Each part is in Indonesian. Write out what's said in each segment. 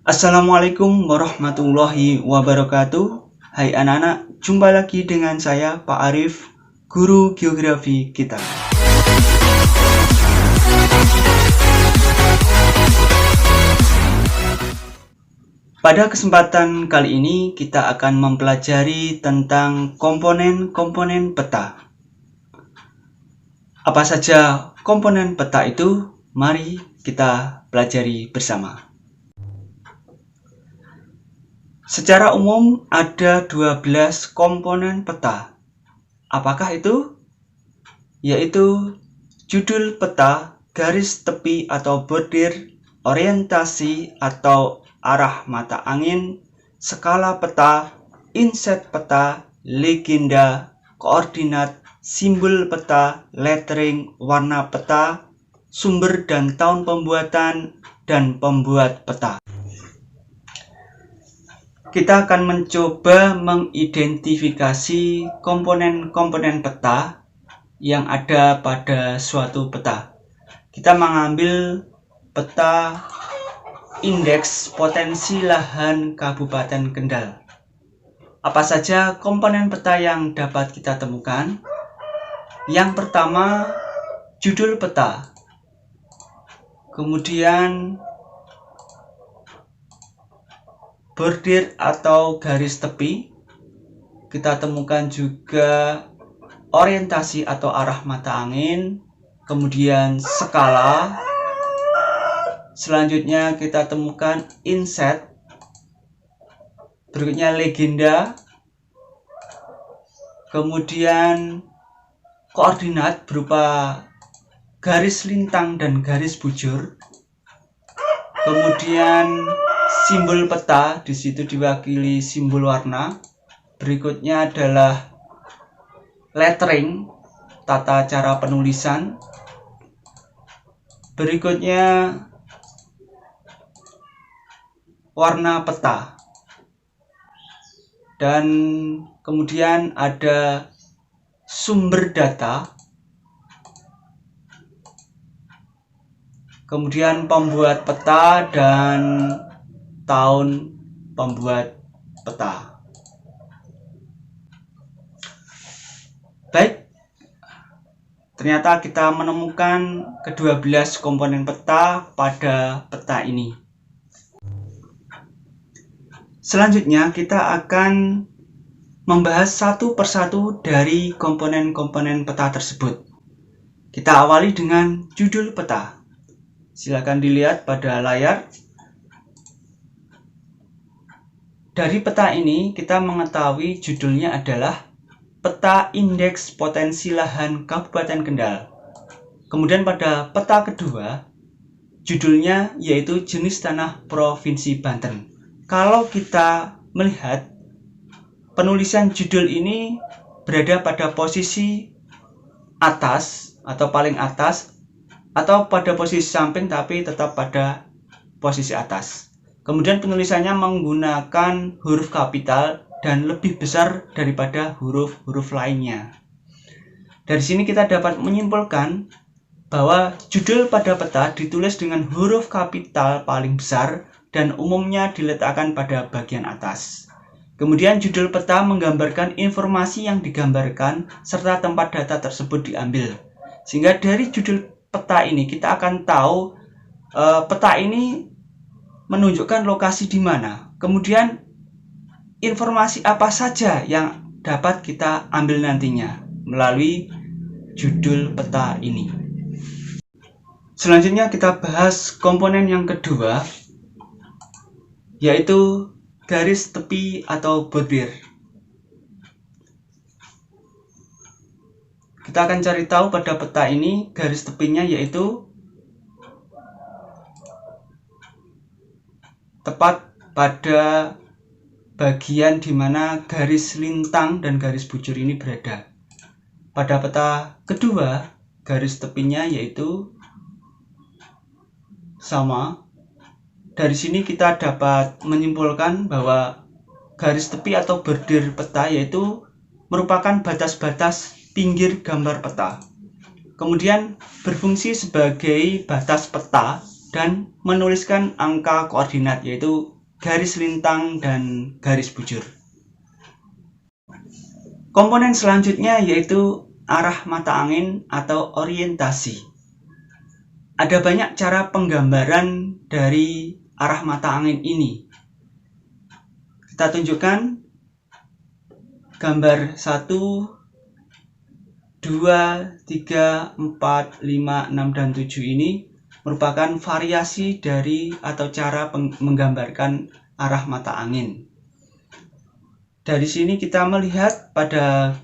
Assalamualaikum warahmatullahi wabarakatuh. Hai anak-anak, jumpa lagi dengan saya Pak Arif, guru geografi kita. Pada kesempatan kali ini kita akan mempelajari tentang komponen-komponen peta. Apa saja komponen peta itu? Mari kita pelajari bersama. Secara umum ada 12 komponen peta. Apakah itu? Yaitu judul peta, garis tepi atau bordir, orientasi atau arah mata angin, skala peta, inset peta, legenda, koordinat, simbol peta, lettering, warna peta, sumber dan tahun pembuatan, dan pembuat peta. Kita akan mencoba mengidentifikasi komponen-komponen peta yang ada pada suatu peta. Kita mengambil peta indeks potensi lahan Kabupaten Kendal. Apa saja komponen peta yang dapat kita temukan? Yang pertama, judul peta. Kemudian bordir atau garis tepi. Kita temukan juga orientasi atau arah mata angin, kemudian skala. Selanjutnya kita temukan inset. Berikutnya legenda. Kemudian koordinat berupa garis lintang dan garis bujur. Kemudian simbol peta, di situ diwakili simbol warna. Berikutnya adalah lettering, tata cara penulisan. Berikutnya warna peta. Dan kemudian ada sumber data. Kemudian pembuat peta dan tahun pembuat peta. Baik, ternyata kita menemukan ke-12 komponen peta pada peta ini. Selanjutnya kita akan membahas satu persatu dari komponen-komponen peta tersebut. Kita awali dengan judul peta. Silakan dilihat pada layar. Dari peta ini kita mengetahui judulnya adalah Peta Indeks Potensi Lahan Kabupaten Kendal. Kemudian pada peta kedua, judulnya yaitu jenis tanah Provinsi Banten. Kalau kita melihat, penulisan judul ini berada pada posisi atas atau paling atas, atau pada posisi samping tapi tetap pada posisi atas. Kemudian penulisannya menggunakan huruf kapital dan lebih besar daripada huruf-huruf lainnya. Dari sini kita dapat menyimpulkan bahwa judul pada peta ditulis dengan huruf kapital paling besar dan umumnya diletakkan pada bagian atas. Kemudian judul peta menggambarkan informasi yang digambarkan serta tempat data tersebut diambil. Sehingga dari judul peta ini kita akan tahu peta ini menunjukkan lokasi di mana. Kemudian informasi apa saja yang dapat kita ambil nantinya melalui judul peta ini. Selanjutnya kita bahas komponen yang kedua, yaitu garis tepi atau bordir. Kita akan cari tahu pada peta ini garis tepinya yaitu tepat pada bagian di mana garis lintang dan garis bujur ini berada. Pada peta kedua, garis tepinya yaitu sama. Dari sini kita dapat menyimpulkan bahwa garis tepi atau bordir peta yaitu merupakan batas-batas pinggir gambar peta. Kemudian berfungsi sebagai batas peta dan menuliskan angka koordinat yaitu garis lintang, dan garis bujur. Komponen selanjutnya yaitu arah mata angin atau orientasi. Ada banyak cara penggambaran dari arah mata angin ini. Kita tunjukkan gambar 1, 2, 3, 4, 5, 6, dan 7 ini merupakan variasi dari atau cara menggambarkan arah mata angin. Dari sini kita melihat pada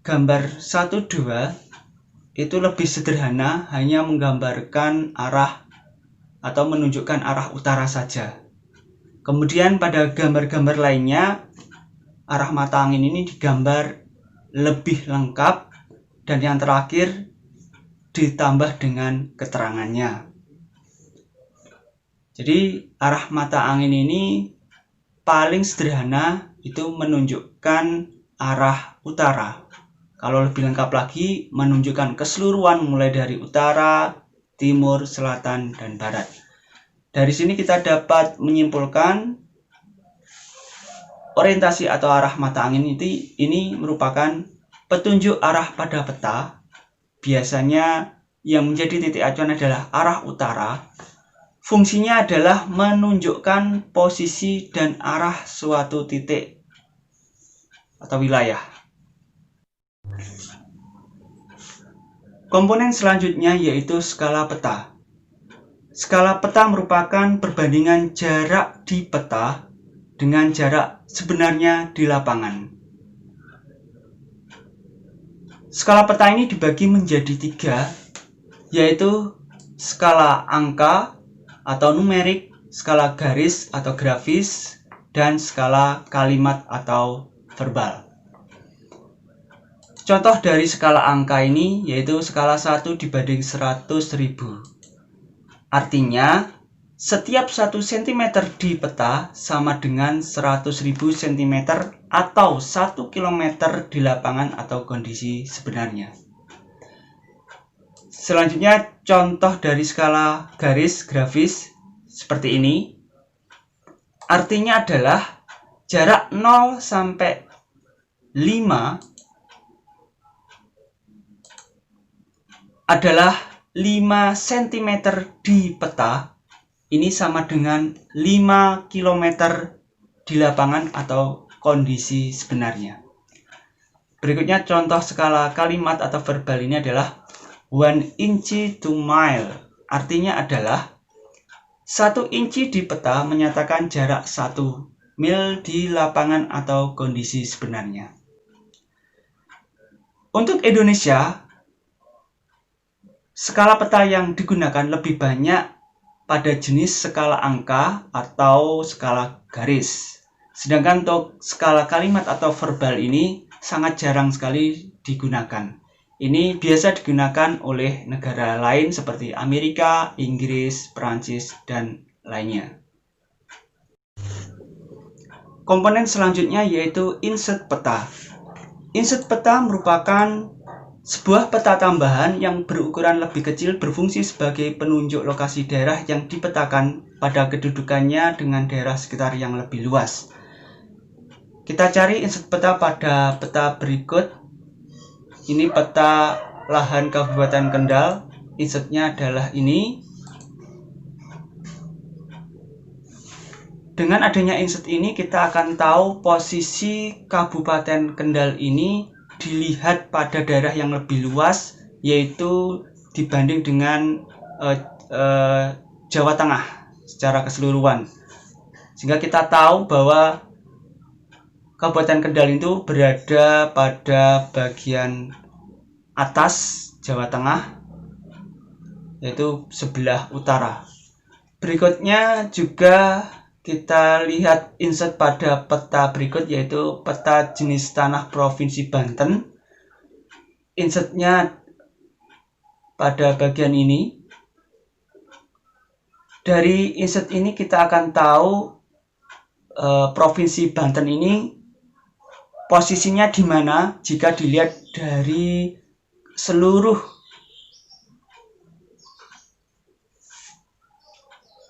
gambar 1, 2 itu lebih sederhana, hanya menggambarkan arah atau menunjukkan arah utara saja. Kemudian pada gambar-gambar lainnya, arah mata angin ini digambar lebih lengkap, dan yang terakhir ditambah dengan keterangannya. Jadi arah mata angin ini paling sederhana itu menunjukkan arah utara. Kalau lebih lengkap lagi, menunjukkan keseluruhan mulai dari utara, timur, selatan, dan barat. Dari sini kita dapat menyimpulkan orientasi atau arah mata angin ini merupakan petunjuk arah pada peta. Biasanya yang menjadi titik acuan adalah arah utara. Fungsinya adalah menunjukkan posisi dan arah suatu titik atau wilayah. Komponen selanjutnya yaitu skala peta. Skala peta merupakan perbandingan jarak di peta dengan jarak sebenarnya di lapangan. Skala peta ini dibagi menjadi 3, yaitu skala angka atau numerik, skala garis atau grafis, dan skala kalimat atau verbal. Contoh dari skala angka ini yaitu skala 1 dibanding 100.000. Artinya, setiap 1 cm di peta sama dengan 100.000 cm atau 1 km di lapangan atau kondisi sebenarnya. Selanjutnya, contoh dari skala garis grafis seperti ini. Artinya adalah jarak 0 sampai 5 adalah 5 cm di peta. Ini sama dengan 5 km di lapangan atau kondisi sebenarnya. Berikutnya contoh skala kalimat atau verbal ini adalah 1 inch to mile. Artinya adalah 1 inci di peta menyatakan jarak 1 mil di lapangan atau kondisi sebenarnya. Untuk Indonesia, skala peta yang digunakan lebih banyak pada jenis skala angka atau skala garis. Sedangkan untuk skala kalimat atau verbal ini sangat jarang sekali digunakan. Ini biasa digunakan oleh negara lain seperti Amerika, Inggris, Perancis, dan lainnya. Komponen selanjutnya yaitu insert peta. Insert peta merupakan sebuah peta tambahan yang berukuran lebih kecil, berfungsi sebagai penunjuk lokasi daerah yang dipetakan pada kedudukannya dengan daerah sekitar yang lebih luas. Kita cari insert peta pada peta berikut. Ini peta lahan Kabupaten Kendal. Insertnya adalah ini. Dengan adanya insert ini, kita akan tahu posisi Kabupaten Kendal ini dilihat pada daerah yang lebih luas, yaitu dibanding dengan Jawa Tengah secara keseluruhan. Sehingga kita tahu bahwa Kabupaten Kendal itu berada pada bagian atas Jawa Tengah, yaitu sebelah utara. Berikutnya juga kita lihat insert pada peta berikut, yaitu peta jenis tanah Provinsi Banten. Insertnya pada bagian ini. Dari insert ini kita akan tahu Provinsi Banten ini posisinya di mana jika dilihat dari seluruh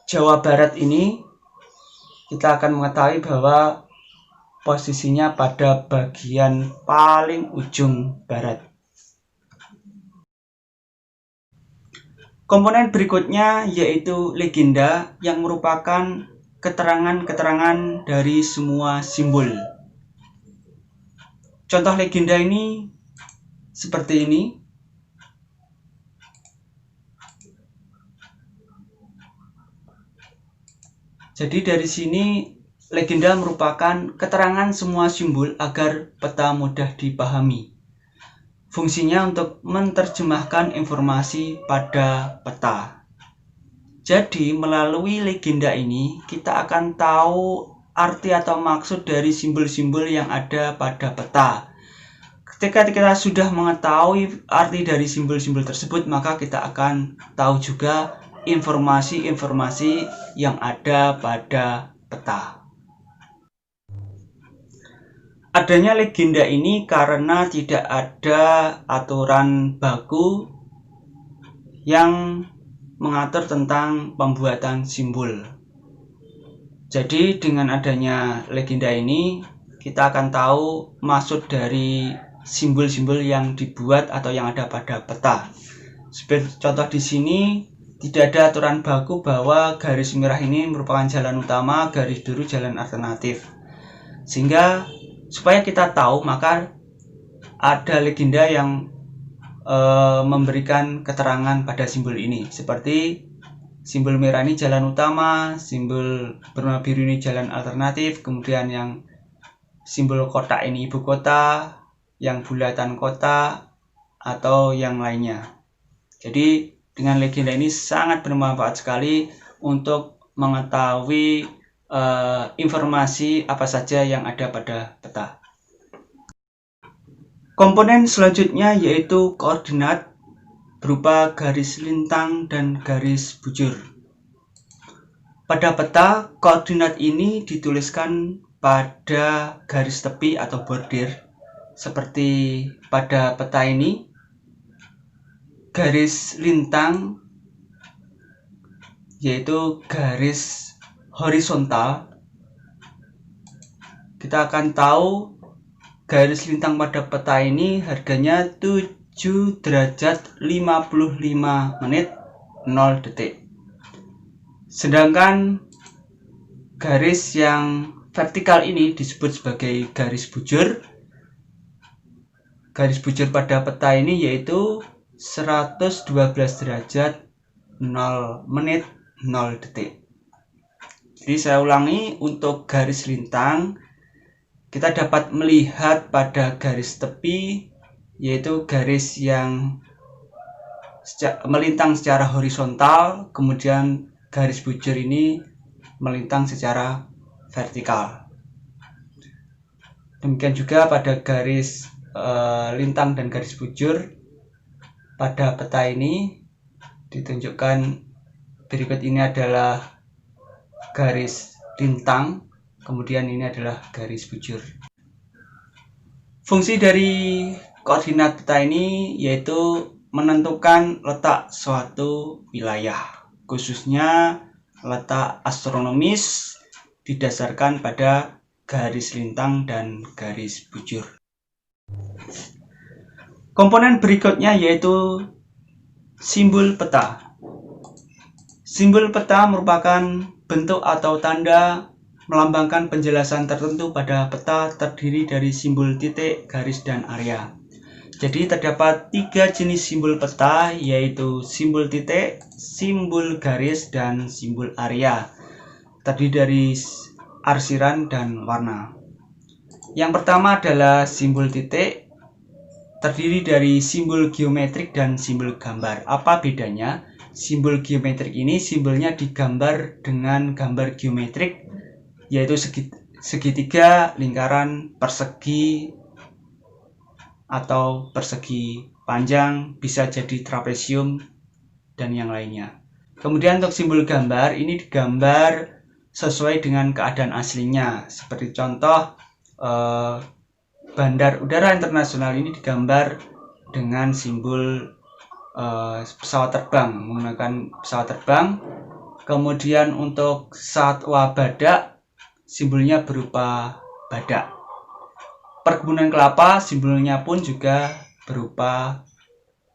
Jawa Barat ini. kita akan mengetahui bahwa posisinya pada bagian paling ujung barat. Komponen berikutnya yaitu legenda yang merupakan keterangan-keterangan dari semua simbol. Contoh legenda ini seperti ini. Jadi dari sini legenda merupakan keterangan semua simbol agar peta mudah dipahami. Fungsinya untuk menerjemahkan informasi pada peta. Jadi melalui legenda ini kita akan tahu arti atau maksud dari simbol-simbol yang ada pada peta. Ketika kita sudah mengetahui arti dari simbol-simbol tersebut, maka kita akan tahu juga informasi-informasi yang ada pada peta. Adanya legenda ini karena tidak ada aturan baku yang mengatur tentang pembuatan simbol. Jadi dengan adanya legenda ini kita akan tahu maksud dari simbol-simbol yang dibuat atau yang ada pada peta. Seperti contoh di sini, tidak ada aturan baku bahwa garis merah ini merupakan jalan utama, garis biru jalan alternatif. Sehingga supaya kita tahu, maka ada legenda yang memberikan keterangan pada simbol ini. Seperti simbol merah ini jalan utama, simbol berwarna biru ini jalan alternatif, kemudian yang simbol kotak ini ibu kota, yang bulatan kota, atau yang lainnya. Jadi dengan legenda ini sangat bermanfaat sekali untuk mengetahui informasi apa saja yang ada pada peta. Komponen selanjutnya yaitu koordinat berupa garis lintang dan garis bujur. Pada peta, koordinat ini dituliskan pada garis tepi atau bordir. Seperti pada peta ini, garis lintang yaitu garis horizontal. Kita akan tahu garis lintang pada peta ini harganya 7 derajat 55 menit 0 detik. Sedangkan garis yang vertikal ini disebut sebagai garis bujur. Garis bujur pada peta ini yaitu 112 derajat 0 menit 0 detik. Jadi saya ulangi, untuk garis lintang kita dapat melihat pada garis tepi yaitu garis yang melintang secara horizontal, kemudian garis bujur ini melintang secara vertikal. Demikian juga pada garis lintang dan garis bujur pada peta ini ditunjukkan berikut ini adalah garis lintang, kemudian ini adalah garis bujur. Fungsi dari koordinat peta ini yaitu menentukan letak suatu wilayah, khususnya letak astronomis didasarkan pada garis lintang dan garis bujur. Komponen berikutnya yaitu simbol peta. Simbol peta merupakan bentuk atau tanda melambangkan penjelasan tertentu pada peta, terdiri dari simbol titik, garis, dan area. Jadi terdapat 3 jenis simbol peta, yaitu simbol titik, simbol garis, dan simbol area. Terdiri dari arsiran dan warna. Yang pertama adalah simbol titik, terdiri dari simbol geometrik dan simbol gambar. Apa bedanya? Simbol geometrik ini simbolnya digambar dengan gambar geometrik, yaitu segitiga, lingkaran, persegi, atau persegi panjang, bisa jadi trapesium, dan yang lainnya. Kemudian untuk simbol gambar, ini digambar sesuai dengan keadaan aslinya. Seperti contoh, Bandar Udara Internasional ini digambar dengan simbol pesawat terbang, menggunakan pesawat terbang. Kemudian untuk satwa badak simbolnya berupa badak. Perkebunan kelapa simbolnya pun juga berupa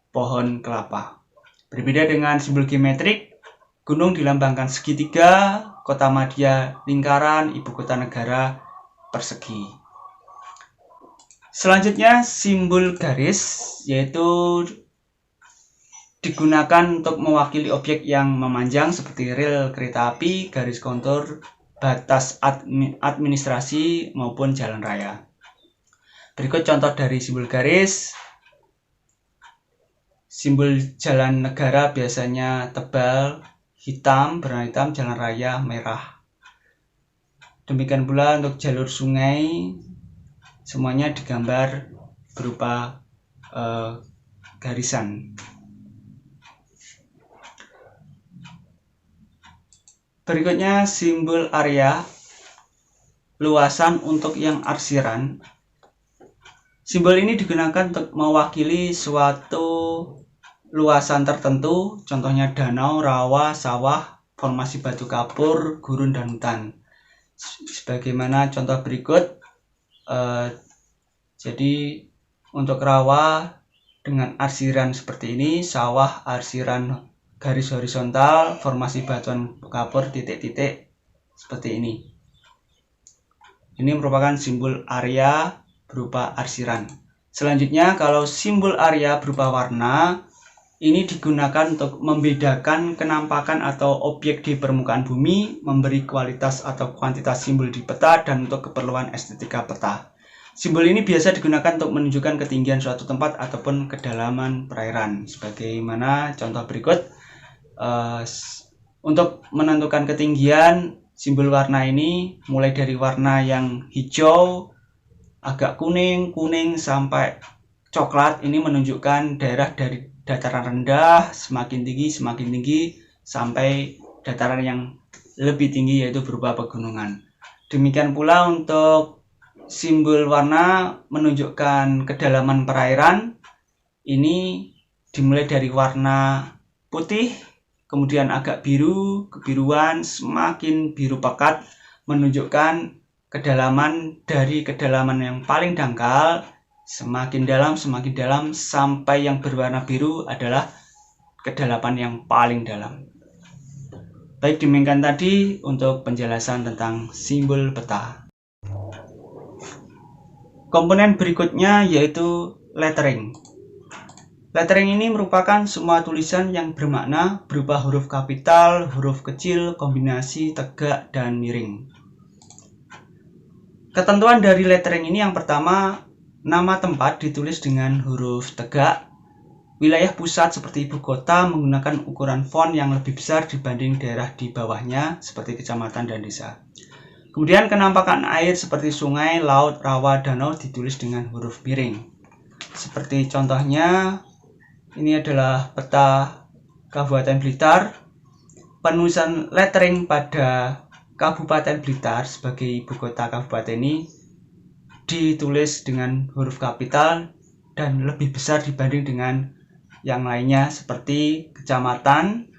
pohon kelapa. Berbeda dengan simbol geometrik, gunung dilambangkan segitiga, kota madya lingkaran, ibu kota negara persegi. Selanjutnya simbol garis, yaitu digunakan untuk mewakili objek yang memanjang seperti rel kereta api, garis kontur, batas administrasi maupun jalan raya. Berikut contoh dari simbol garis. Simbol jalan negara biasanya tebal, hitam, berwarna hitam, jalan raya merah. Demikian pula untuk jalur sungai, semuanya digambar berupa garisan. Berikutnya simbol area, luasan untuk yang arsiran. Simbol ini digunakan untuk mewakili suatu luasan tertentu, contohnya danau, rawa, sawah, formasi batu kapur, gurun, dan hutan. Sebagaimana contoh berikut, jadi untuk rawa dengan arsiran seperti ini, sawah arsiran garis horizontal, formasi batuan kapur, titik-titik seperti ini. Ini merupakan simbol area berupa arsiran. Selanjutnya, kalau simbol area berupa warna, ini digunakan untuk membedakan kenampakan atau objek di permukaan bumi, memberi kualitas atau kuantitas simbol di peta, dan untuk keperluan estetika peta. Simbol ini biasa digunakan untuk menunjukkan ketinggian suatu tempat ataupun kedalaman perairan. Sebagaimana contoh berikut, untuk menentukan ketinggian, simbol warna ini mulai dari warna yang hijau, agak kuning sampai coklat, ini menunjukkan daerah dari dataran rendah semakin tinggi sampai dataran yang lebih tinggi, yaitu berupa pegunungan. Demikian pula untuk simbol warna menunjukkan kedalaman perairan, ini dimulai dari warna putih, kemudian agak biru, kebiruan, semakin biru pekat, menunjukkan kedalaman dari kedalaman yang paling dangkal, semakin dalam, sampai yang berwarna biru adalah kedalaman yang paling dalam. Baik, demikian tadi untuk penjelasan tentang simbol peta. Komponen berikutnya yaitu lettering. Lettering ini merupakan semua tulisan yang bermakna berupa huruf kapital, huruf kecil, kombinasi, tegak, dan miring. Ketentuan dari lettering ini yang pertama, nama tempat ditulis dengan huruf tegak. Wilayah pusat seperti ibu kota menggunakan ukuran font yang lebih besar dibanding daerah di bawahnya seperti kecamatan dan desa. Kemudian kenampakan air seperti sungai, laut, rawa, danau ditulis dengan huruf miring. Seperti contohnya, ini adalah peta Kabupaten Blitar. Penulisan lettering pada Kabupaten Blitar sebagai ibu kota kabupaten ini ditulis dengan huruf kapital dan lebih besar dibanding dengan yang lainnya seperti kecamatan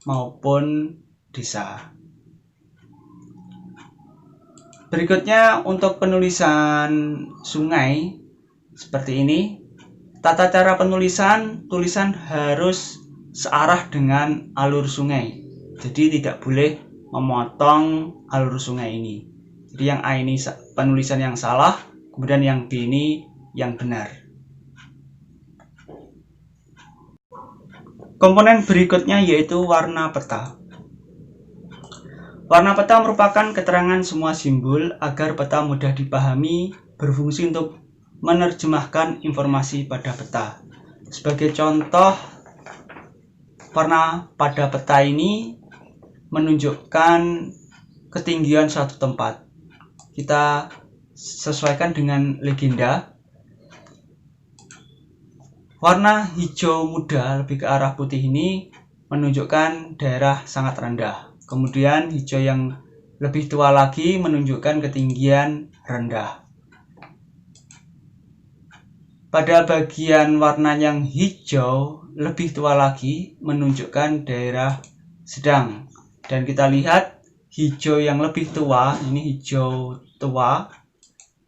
maupun desa. Berikutnya untuk penulisan sungai seperti ini. Tata cara penulisan, tulisan harus searah dengan alur sungai. Jadi tidak boleh memotong alur sungai ini. Jadi yang A ini penulisan yang salah, kemudian yang B ini yang benar. Komponen berikutnya yaitu warna peta. Warna peta merupakan keterangan semua simbol agar peta mudah dipahami, berfungsi untuk menerjemahkan informasi pada peta. Sebagai contoh, warna pada peta ini menunjukkan ketinggian suatu tempat. Kita sesuaikan dengan legenda. Warna hijau muda lebih ke arah putih ini menunjukkan daerah sangat rendah. Kemudian hijau yang lebih tua lagi menunjukkan ketinggian rendah. Pada bagian warna yang hijau lebih tua lagi menunjukkan daerah sedang. Dan kita lihat hijau yang lebih tua, ini hijau tua,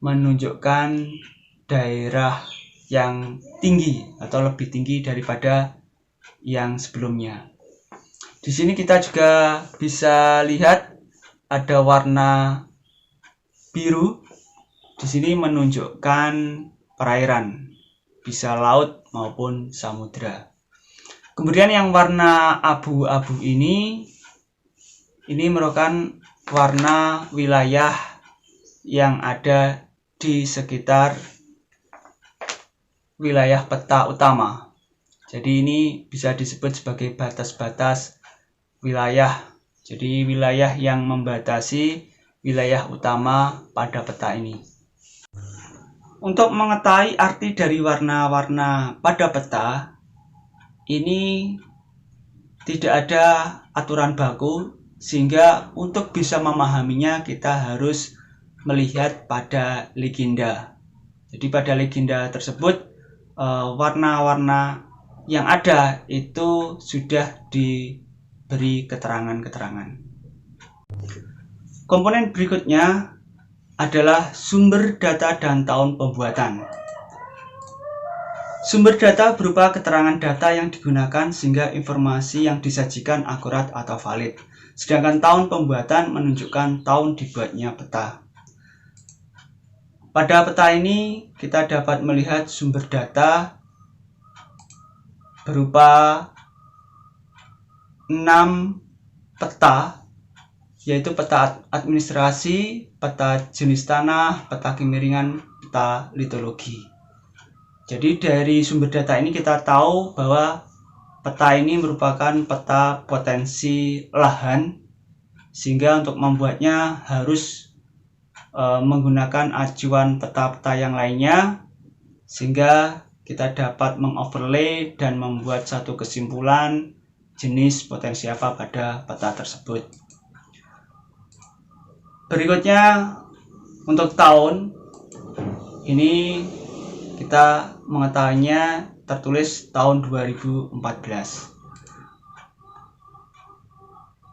menunjukkan daerah yang tinggi atau lebih tinggi daripada yang sebelumnya. Di sini kita juga bisa lihat ada warna biru. Di sini menunjukkan perairan, bisa laut maupun samudra. Kemudian yang warna abu-abu ini merupakan warna wilayah yang ada di sekitar wilayah peta utama. Jadi ini bisa disebut sebagai batas-batas wilayah. Jadi wilayah yang membatasi wilayah utama pada peta ini. Untuk mengetahui arti dari warna-warna pada peta, ini tidak ada aturan baku, sehingga untuk bisa memahaminya kita harus melihat pada legenda. Jadi pada legenda tersebut warna-warna yang ada itu sudah diberi keterangan-keterangan. Komponen berikutnya adalah sumber data dan tahun pembuatan. Sumber data berupa keterangan data yang digunakan sehingga informasi yang disajikan akurat atau valid. Sedangkan tahun pembuatan menunjukkan tahun dibuatnya peta. Pada peta ini kita dapat melihat sumber data berupa 6 peta, yaitu peta administrasi, peta jenis tanah, peta kemiringan, peta litologi. Jadi dari sumber data ini kita tahu bahwa peta ini merupakan peta potensi lahan, sehingga untuk membuatnya harus menggunakan acuan peta-peta yang lainnya, sehingga kita dapat mengoverlay dan membuat satu kesimpulan jenis potensi apa pada peta tersebut. Berikutnya untuk tahun, ini kita mengetahuinya tertulis tahun 2014.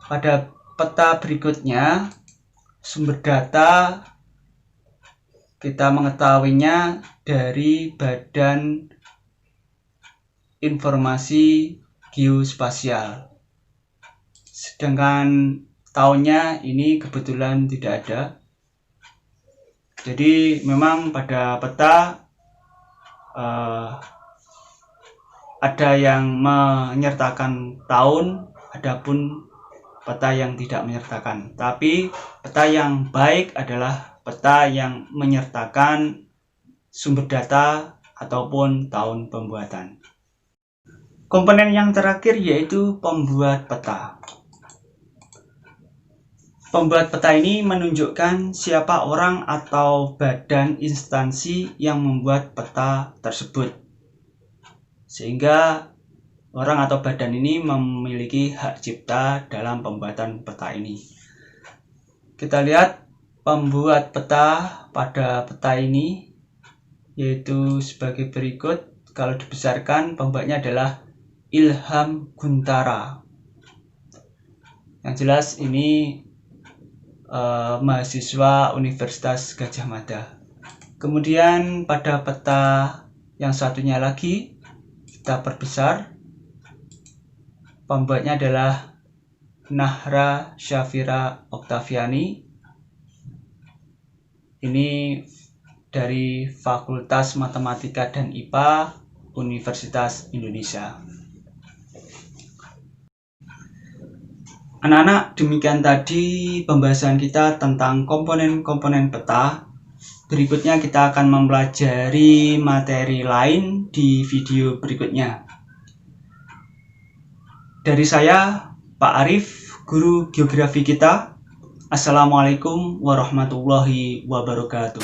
Pada peta berikutnya, sumber data kita mengetahuinya dari Badan Informasi Geospasial. Sedangkan tahunnya ini kebetulan tidak ada. Jadi memang pada peta ada yang menyertakan tahun, adapun peta yang tidak menyertakan. Tapi peta yang baik adalah peta yang menyertakan sumber data ataupun tahun pembuatan. Komponen yang terakhir yaitu pembuat peta. Pembuat peta ini menunjukkan siapa orang atau badan instansi yang membuat peta tersebut, sehingga orang atau badan ini memiliki hak cipta dalam pembuatan peta ini. Kita lihat pembuat peta pada peta ini yaitu sebagai berikut. Kalau dibesarkan, pembuatnya adalah Ilham Guntara. Yang jelas ini mahasiswa Universitas Gadjah Mada. Kemudian pada peta yang satunya lagi kita perbesar, pembuatnya adalah Nahra Syafira Oktaviani. Ini dari Fakultas Matematika dan IPA Universitas Indonesia. Anak-anak, demikian tadi pembahasan kita tentang komponen-komponen peta. Berikutnya kita akan mempelajari materi lain di video berikutnya. Dari saya, Pak Arif, guru geografi kita. Assalamualaikum warahmatullahi wabarakatuh.